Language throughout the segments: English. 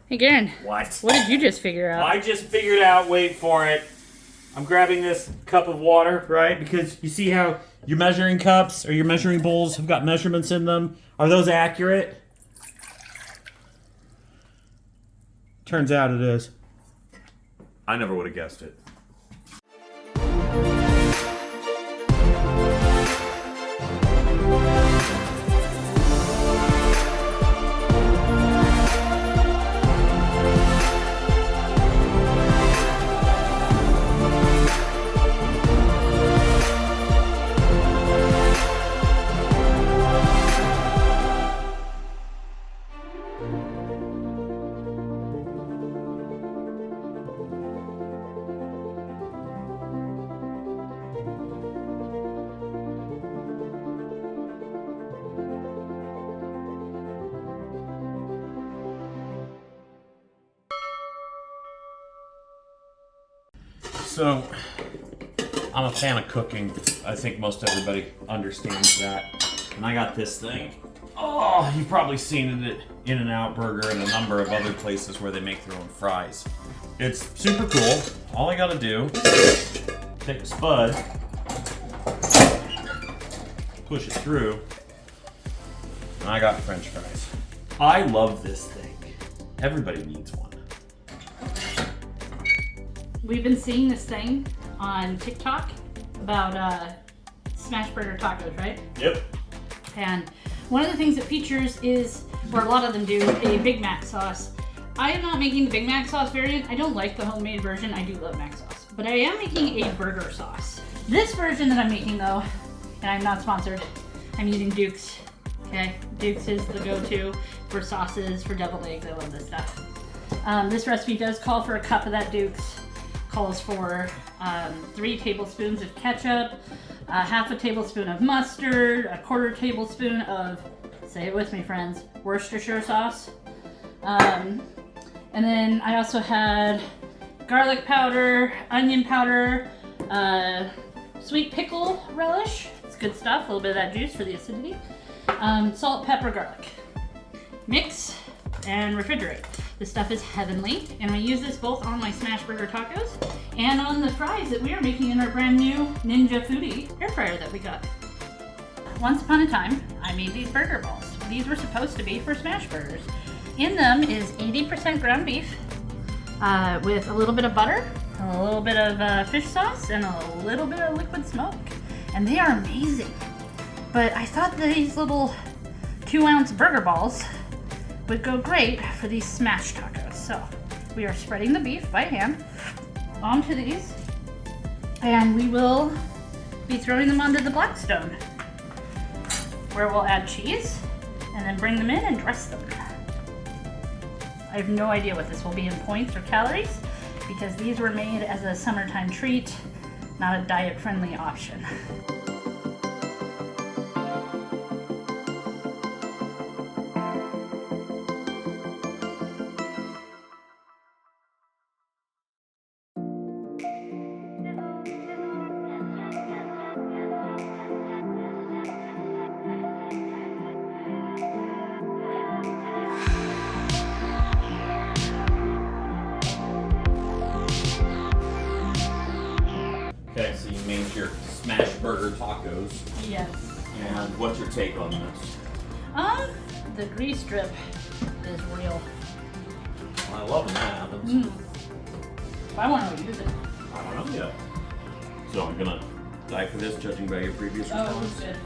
Hey, Garen. What? What did you just figure out? I just figured out, wait for it. I'm grabbing this cup of water, right? Because you see how your measuring cups or your measuring bowls have got measurements in them. Are those accurate? Turns out it is. I never would have guessed it. So, I'm a fan of cooking. I think most everybody understands that. And I got this thing. Oh, you've probably seen it at In-N-Out Burger and a number of other places where they make their own fries. It's super cool. All I gotta do, take a spud, push it through, and I got French fries. I love this thing. Everybody needs one. We've been seeing this thing on TikTok about Smashburger tacos, right? Yep. And one of the things it features is, or a lot of them do, a Big Mac sauce. I am not making the Big Mac sauce variant. I don't like the homemade version. I do love Mac sauce. But I am making a burger sauce. This version that I'm making though, and I'm not sponsored, I'm using Duke's. Okay, Duke's is the go-to for sauces, for deviled eggs. I love this stuff. This recipe does call for a cup of that Duke's. Calls for 3 tablespoons of ketchup, half a tablespoon of mustard, a quarter tablespoon of, say it with me friends, Worcestershire sauce. And then I also had garlic powder, onion powder, sweet pickle relish. It's good stuff, a little bit of that juice for the acidity. Salt, pepper, garlic. Mix and refrigerate. This stuff is heavenly, and I use this both on my Smashburger tacos and on the fries that we are making in our brand new Ninja Foodie air fryer that we got. Once upon a time, I made these burger balls. These were supposed to be for Smashburgers. In them is 80% ground beef with a little bit of butter, a little bit of fish sauce, and a little bit of liquid smoke. And they are amazing. But I thought these little 2-ounce burger balls would go great for these smash tacos. So we are spreading the beef by hand onto these, and we will be throwing them onto the Blackstone, where we'll add cheese and then bring them in and dress them. I have no idea what this will be in points or calories, because these were made as a summertime treat, not a diet-friendly option. Okay, so you made your Smashburger tacos. Yes. And what's your take on this? The grease strip is real. I love when that happens. I want to use it. I don't know yet. So I'm gonna die for this, judging by your previous Oh, response. it's good.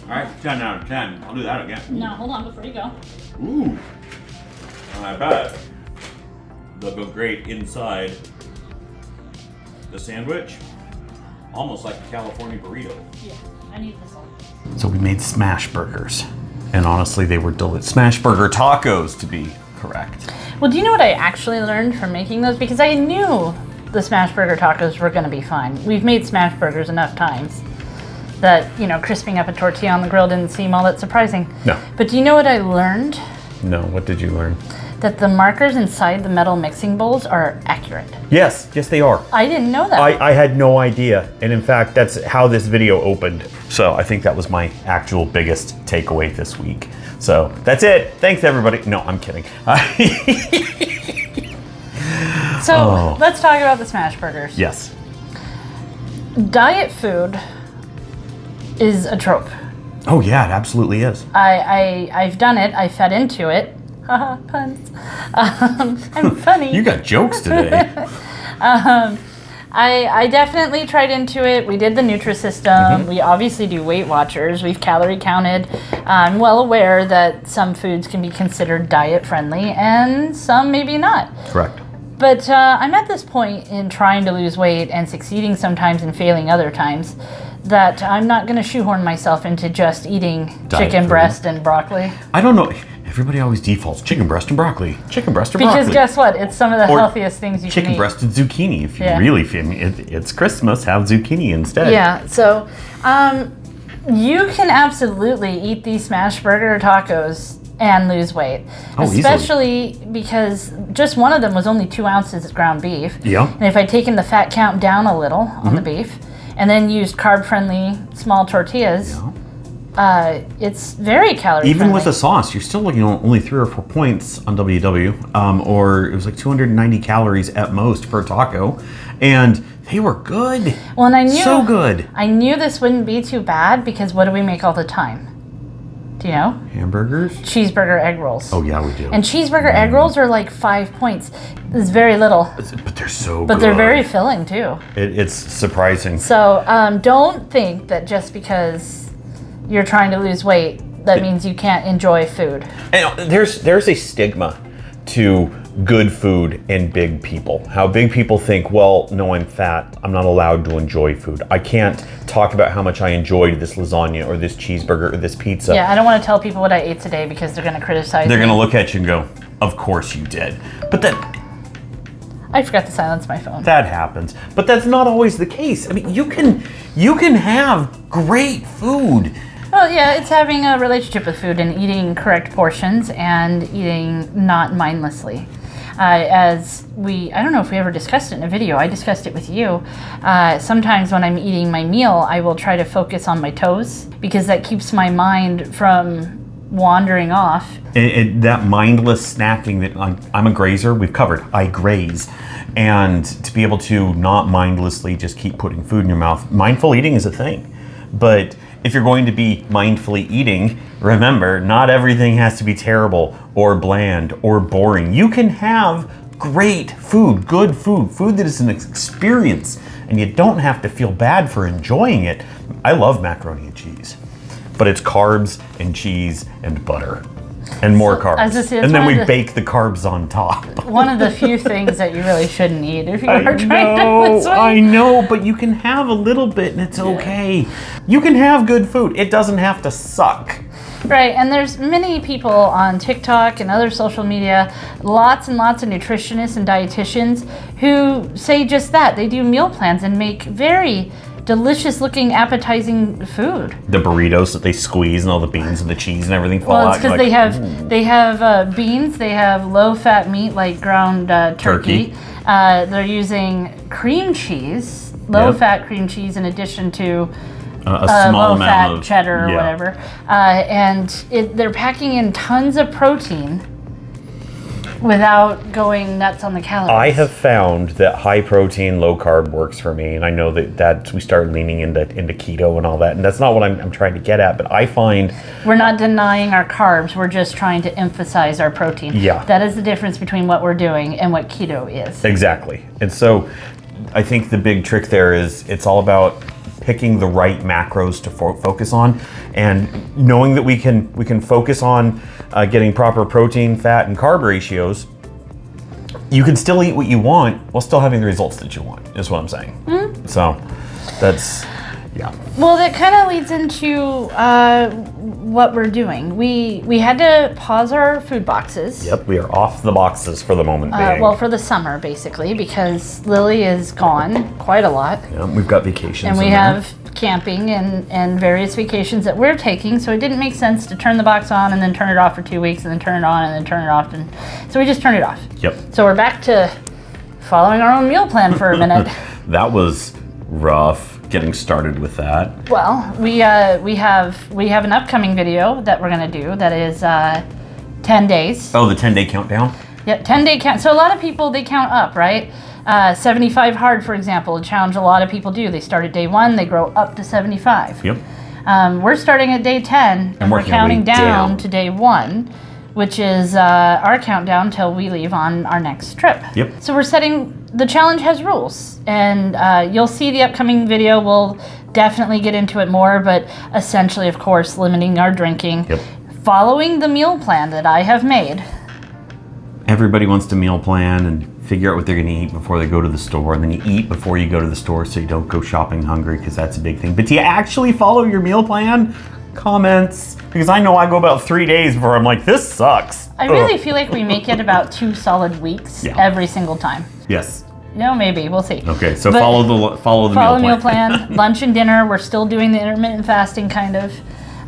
All right, 10 out of 10. I'll do that again. Now, hold on before you go. Ooh. I bet they'll go great inside the sandwich. Almost like a California burrito. Yeah, I need this one. So we made smash burgers, and honestly, they were smash burger tacos, to be correct. Well, do you know what I actually learned from making those? Because I knew the Smashburger tacos were going to be fine. We've made Smashburgers enough times that, you know, crisping up a tortilla on the grill didn't seem all that surprising. No. But do you know what I learned? No, what did you learn? that the markers inside the metal mixing bowls are accurate. Yes, they are. I didn't know that. I had no idea. And in fact, that's how this video opened. So I think that was my actual biggest takeaway this week. So that's it. Thanks, everybody. No, I'm kidding. So let's talk about the Smashburgers. Yes. Diet food is a trope. Oh yeah, it absolutely is. I've done it. I fed into it. Haha, puns. I'm funny. You got jokes today. I definitely tried into it. We did the Nutrisystem. We obviously do Weight Watchers. We've calorie counted. I'm well aware that some foods can be considered diet friendly and some maybe not. Correct. But I'm at this point in trying to lose weight and succeeding sometimes and failing other times that I'm not going to shoehorn myself into just eating Diet chicken food. breast and broccoli. I don't know. Everybody always defaults chicken breast and broccoli. Chicken breast and broccoli. Because guess what? It's some of the Or healthiest things you can eat. chicken breast and zucchini. If you Yeah. really feel me, it's Christmas, have zucchini instead. Yeah, so you can absolutely eat these Smashburger tacos and lose weight. Oh, easily. Especially because just one of them was only 2 ounces of ground beef. Yeah. And if I'd taken the fat count down a little on the beef and then used carb-friendly small tortillas, it's very calorie Even friendly. with the sauce, you're still looking at only 3 or 4 points on WW, or it was like 290 calories at most per taco, and they were good. Well, and I knew So good. I knew this wouldn't be too bad because what do we make all the time? Do you know? Hamburgers? Cheeseburger egg rolls. Oh yeah, we do. And cheeseburger egg rolls are like 5 points. It's very little, But they're so good. but they're very filling too. It's surprising. So don't think that just because you're trying to lose weight, that means you can't enjoy food. And there's a stigma to good food and big people. How big people think, well, no, I'm fat. I'm not allowed to enjoy food. I can't talk about how much I enjoyed this lasagna or this cheeseburger or this pizza. Yeah, I don't want to tell people what I ate today because they're going to criticize They're me. going to look at you and go, of course you did. But I forgot to silence my phone. that happens. But that's not always the case. I mean, you can have great food. Well, yeah, it's having a relationship with food and eating correct portions and eating not mindlessly. I don't know if we ever discussed it in a video. I discussed it with you. Sometimes when I'm eating my meal, I will try to focus on my toes because that keeps my mind from wandering off. That mindless snacking that I'm a grazer, we've covered. I graze. And to be able to not mindlessly just keep putting food in your mouth, mindful eating is a thing. But if you're going to be mindfully eating, remember, not everything has to be terrible or bland or boring. You can have great food, good food, food that is an experience, and you don't have to feel bad for enjoying it. I love macaroni and cheese, but it's carbs and cheese and butter and more carbs. as I say, it's and then one we of the- bake the carbs on top. One of the few things that you really shouldn't eat if you are trying to lose weight. I know, but you can have a little bit and it's okay. You can have good food. It doesn't have to suck. Right, and there's many people on TikTok and other social media, lots and lots of nutritionists and dietitians who say just that. They do meal plans and make very delicious looking appetizing food. The burritos that they squeeze and all the beans and the cheese and everything fall Well, out. it's because they have beans, they have low fat meat like ground turkey. They're using cream cheese, low fat cream cheese in addition to a small low amount fat of cheddar or whatever. And they're packing in tons of protein without going nuts on the calories. I have found that high protein, low carb works for me, and I know that we start leaning into keto and all that, and that's not what I'm trying to get at. But I find we're not denying our carbs. We're just trying to emphasize our protein. Yeah. That is the difference between what we're doing and what keto is. exactly, and so I think the big trick there is it's all about picking the right macros to focus on, and knowing that we can focus on getting proper protein, fat, and carb ratios. You can still eat what you want while still having the results that you want, is what I'm saying. Mm-hmm. So that's, yeah. Well, that kind of leads into what we're doing. We had to pause our food boxes. Yep, we are off the boxes for the moment being. Well, for the summer, basically, because Lily is gone quite a lot. Yeah, we've got vacations And we in there. have camping and various vacations that we're taking, so it didn't make sense to turn the box on and then turn it off for 2 weeks and then turn it on and then turn it off, and so we just turned it off. Yep. So we're back to following our own meal plan for a minute. That was rough getting started with that. Well, we have an upcoming video that we're gonna do that is 10 days. Oh, the 10-day countdown? Yep, 10-day count. So a lot of people, they count up, right? 75 hard, for example, a challenge a lot of people do. They start at day 1, they grow up to 75. Yep. We're starting at day 10, and we're counting down to day 1, which is our countdown till we leave on our next trip. Yep. So we're setting, the challenge has rules, and you'll see the upcoming video. We'll definitely get into it more, but essentially, of course, limiting our drinking, following the meal plan that I have made. Everybody wants to meal plan and figure out what they're going to eat before they go to the store, and then you eat before you go to the store so you don't go shopping hungry, because that's a big thing. But do you actually follow your meal plan? Comments, because I know I go about 3 days before I'm like, this sucks. I really feel like we make it about 2 solid weeks every single time. Yes. No, maybe, we'll see. Okay, so But follow the meal plan. Lunch and dinner, we're still doing the intermittent fasting, kind of.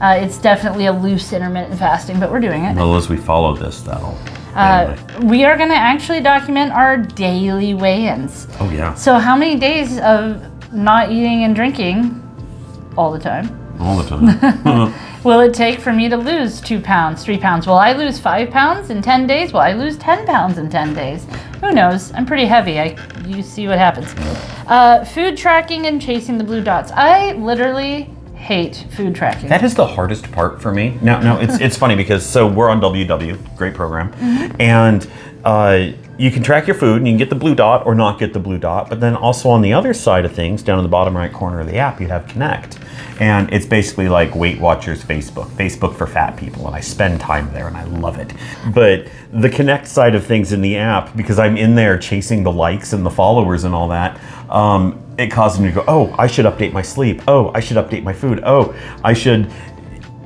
It's definitely a loose intermittent fasting, but we're doing it. Well, as we follow this, that'll... We are going to actually document our daily weigh-ins. Oh, yeah. So how many days of not eating and drinking all the time? All the time. Will it take for me to lose 2 pounds, 3 pounds? Will I lose 5 pounds in 10 days? Will I lose 10 pounds in 10 days? Who knows? I'm pretty heavy. You see what happens. Food tracking and chasing the blue dots. I literally hate food tracking. That is the hardest part for me. Now it's funny because so we're on WW, great program, and you can track your food and you can get the blue dot or not get the blue dot. But then also on the other side of things, down in the bottom right corner of the app, you have Connect, and it's basically like Weight Watchers Facebook for fat people, and I spend time there and I love it. But the Connect side of things in the app, because I'm in there chasing the likes and the followers and all that. It causes me to go, oh, I should update my sleep. Oh, I should update my food. Oh, I should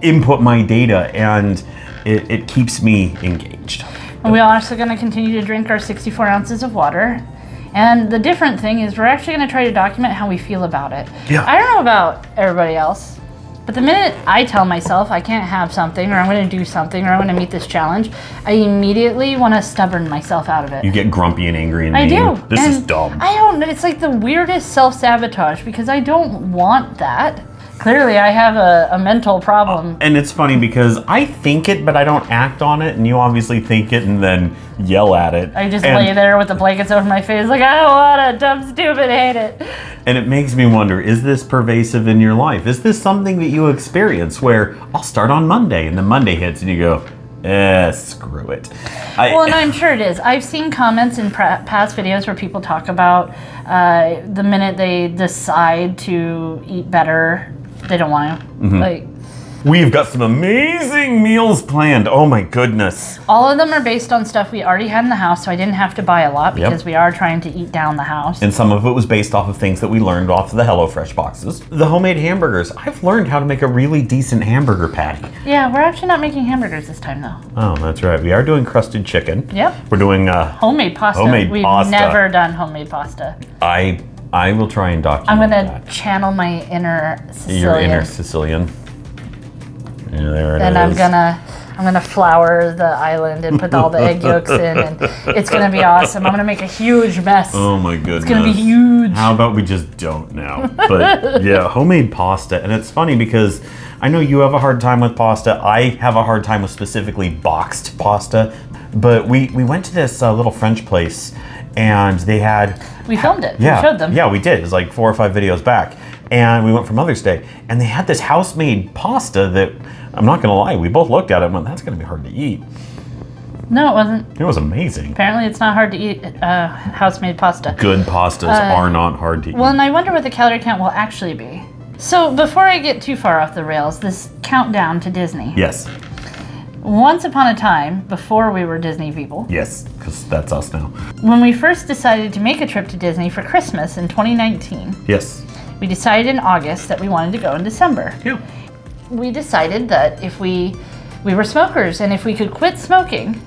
input my data, and it keeps me engaged. And we're also going to continue to drink our 64 ounces of water. And the different thing is we're actually going to try to document how we feel about it. Yeah. I don't know about everybody else, but the minute I tell myself I can't have something, or I'm going to do something, or I'm going to meet this challenge, I immediately want to stubborn myself out of it. You get grumpy and angry and I mean. do. This And is dumb. I don't know. It's like the weirdest self-sabotage, because I don't want that. Clearly, I have a mental problem. And it's funny because I think it, but I don't act on it, and you obviously think it and then yell at it. I just lay there with the blankets over my face like, I don't want it, I'm stupid, hate it. And it makes me wonder, is this pervasive in your life? Is this something that you experience where I'll start on Monday, and then Monday hits and you go, screw it. Well, and I'm sure it is. I've seen comments in past videos where people talk about the minute they decide to eat better, they don't want to. Like, we've got some amazing meals planned. Oh my goodness. all of them are based on stuff we already had in the house, so I didn't have to buy a lot because we are trying to eat down the house. And some of it was based off of things that we learned off of the HelloFresh boxes. The homemade hamburgers. I've learned how to make a really decent hamburger patty. Yeah, we're actually not making hamburgers this time though. Oh, that's right. We are doing crusted chicken. Yep. We're doing Homemade pasta. We've never done homemade pasta. I will try and document I'm gonna that. channel my inner Sicilian. Your inner Sicilian. Yeah, there it is. And I'm gonna flour the island and put all the egg yolks in, and it's gonna be awesome. I'm gonna make a huge mess. Oh my goodness. It's gonna be huge. How about we just don't now? But yeah, homemade pasta. And it's funny because I know you have a hard time with pasta. I have a hard time with specifically boxed pasta. But we went to this little French place, and they had... We filmed it. Yeah, we showed them. Yeah, we did. It was like 4 or 5 videos back. And we went for Mother's Day, and they had this house-made pasta that, I'm not gonna lie, we both looked at it and went, that's gonna be hard to eat. No, it wasn't. It was amazing. Apparently it's not hard to eat house-made pasta. Good pastas are not hard to eat. Well, and I wonder what the calorie count will actually be. So before I get too far off the rails, this countdown to Disney. Yes. Once upon a time, before we were Disney people. Yes, because that's us now. When we first decided to make a trip to Disney for Christmas in 2019. Yes. We decided in August that we wanted to go in December. Yeah. We decided that if we were smokers, and if we could quit smoking,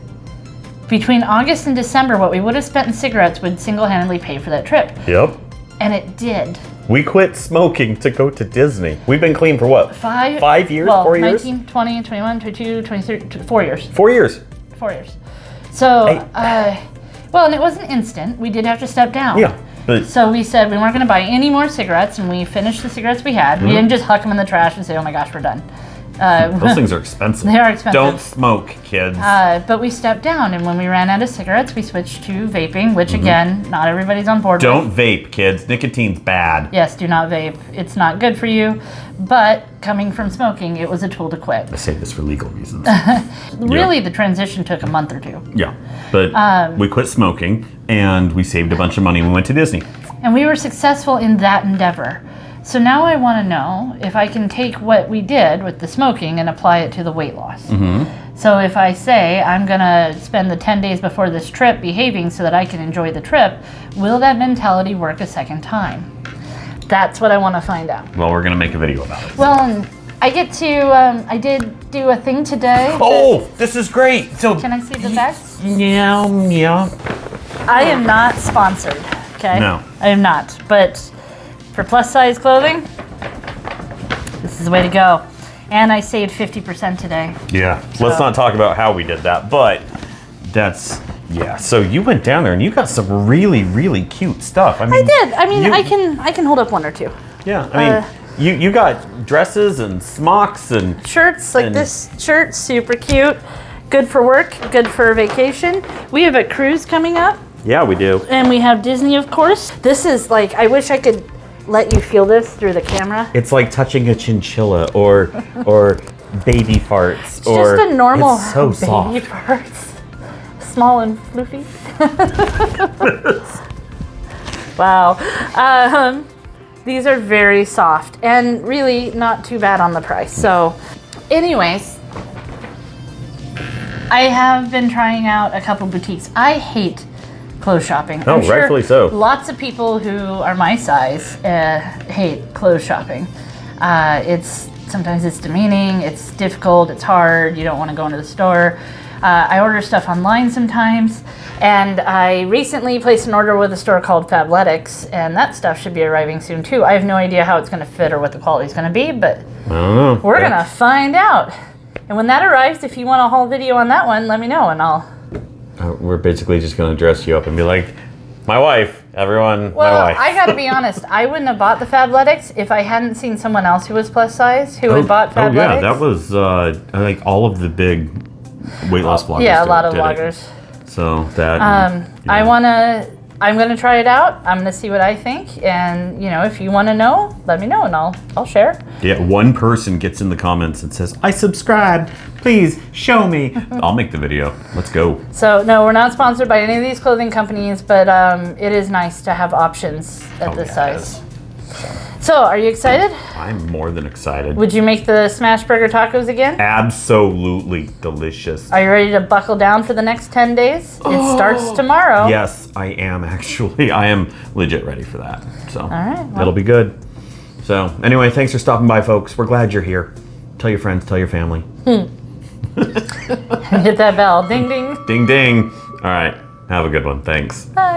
between August and December, what we would have spent in cigarettes would single-handedly pay for that trip. Yep. And it did. We quit smoking to go to Disney. We've been clean for what? 5 years? Well, 4 years? 19, 20, 21, 22, 23, 4 years. 4 years. 4 years. So, well, and it wasn't instant. We did have to step down. Yeah. But So we said we weren't going to buy any more cigarettes, and we finished the cigarettes we had. We didn't just huck them in the trash and say, oh my gosh, we're done. those things are expensive. They are expensive. Don't smoke, kids. But we stepped down, and when we ran out of cigarettes, we switched to vaping, which again, not everybody's on board Don't with. vape, kids. Nicotine's bad. Yes, do not vape. It's not good for you. But coming from smoking, it was a tool to quit. I say this for legal reasons. Really, the transition took a month or two. Yeah. But we quit smoking, and we saved a bunch of money and we went to Disney. And we were successful in that endeavor. So now I want to know if I can take what we did with the smoking and apply it to the weight loss. So if I say I'm going to spend the 10 days before this trip behaving so that I can enjoy the trip, will that mentality work a second time? That's what I want to find out. Well, we're going to make a video about it. Well, and I get to, I did do a thing today. Oh, this is great. So Can I see the bags? Yeah. I am not sponsored, okay? No. I am not. But for plus size clothing, this is the way to go. And I saved 50% today. Yeah. Let's not talk about how we did that, but that's yeah. So you went down there and you got some really, really cute stuff. I mean, I did. I mean, you- I can hold up one or two. Yeah. I mean, you got dresses and smocks and Shirts, like And- this shirt, super cute. Good for work, good for vacation. We have a cruise coming up, yeah, we do. and we have Disney, of course. This is like, I wish I could let you feel this through the camera. It's like touching a chinchilla or baby farts It's or just a normal it's so baby soft. parts. Small and floofy. Wow. These are very soft and really not too bad on the price. So anyways, I have been trying out a couple boutiques. I hate clothes shopping. Oh, rightfully so. Lots of people who are my size hate clothes shopping. Sometimes it's demeaning, it's difficult, it's hard, you don't want to go into the store. I order stuff online sometimes, and I recently placed an order with a store called Fabletics, and that stuff should be arriving soon too. I have no idea how it's going to fit or what the quality is going to be, but I don't know. we're going to find out. And when that arrives, if you want a whole video on that one, let me know, and I'll... We're basically just going to dress you up and be like, my wife, everyone, Well, my wife. I gotta be honest, I wouldn't have bought the Fabletics if I hadn't seen someone else who was plus size who had bought Fabletics. Oh yeah, that was like all of the big weight loss vloggers. Yeah, a lot of did it. vloggers. So that. I'm gonna try it out. I'm gonna see what I think, and if you want to know, let me know, and I'll share. Yeah, one person gets in the comments and says, "I subscribed. Please show me." I'll make the video. Let's go. So no, we're not sponsored by any of these clothing companies, but it is nice to have options at this size. So, are you excited? I'm more than excited. Would you make the Smashburger tacos again? Absolutely delicious. Are you ready to buckle down for the next 10 days? It starts tomorrow. Yes, I am actually. I am legit ready for that. So right, well. it'll be good. So anyway, thanks for stopping by, folks. We're glad you're here. Tell your friends, tell your family. Hit that bell. Ding, ding. Ding, ding. All right. Have a good one. Thanks. Bye.